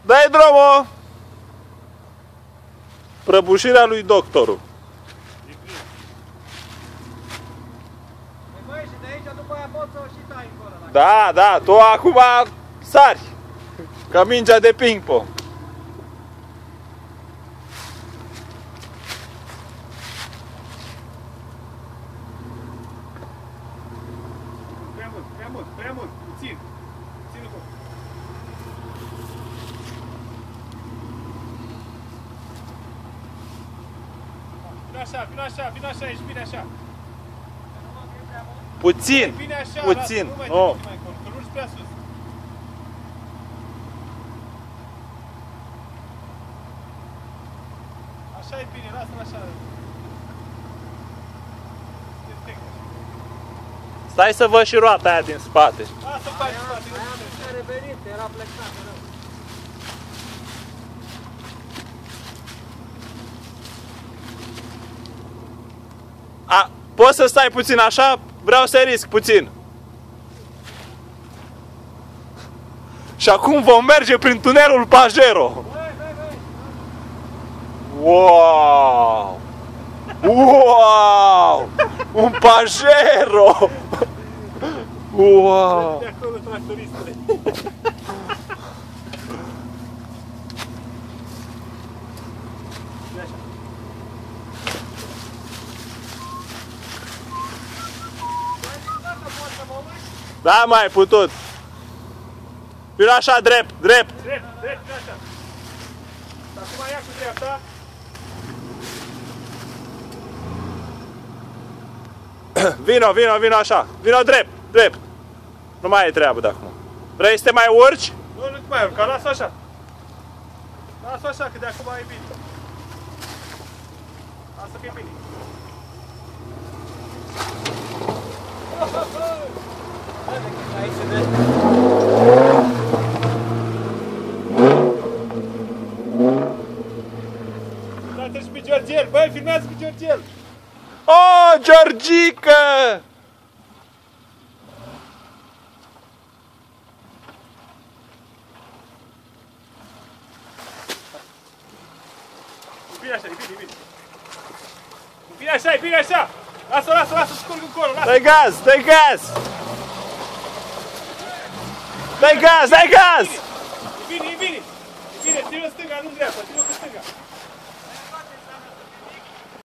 Dai drumul! Prăbușirea lui doctorul. Băi, și de aici după aia poți să o și tai încolo. Da, da, tu acum sari. Ca mingea de ping-pong. Prea mult, puțin. Puțin cu. Vino așa aici, bine așa. Puțin, Bine așa, puțin. lasă, nu mai Oh. te mai încolo, că nu-ți prea sus. Așa e bine, lasă-l așa. Perfect. Stai să văd și roata aia din spate. Lasă-l pe aici, spate. Aia a revenit, era plecat rău. Poți să stai puțin așa? Vreau să risc puțin. Și acum vom merge prin tunelul Pajero. Wow! Wow! Un Pajero! Wow! De acolo tractoristele. Da, mai putut. Vino așa drept, drept. Drept, așa. Acum ia cu dreapta. Vino așa. Vino drept, drept. Nu mai e treabă de acum. Vrei să te mai urci? Nu mai urca, lasă așa. Lasă așa, că de acum e bine. Lasă că e bine. Aici se vede. Uitați-și pe Georgiel, băi, filmează pe Georgiel. Oh, Georgică! E bine așa, e bine. E bine așa, e bine așa. Lasă, scurg încolo, lasă. Dai gaz, dai gaz! Dai gaz, dai gaz! E bine. Ține-o stânga, nu dreapta, ține-o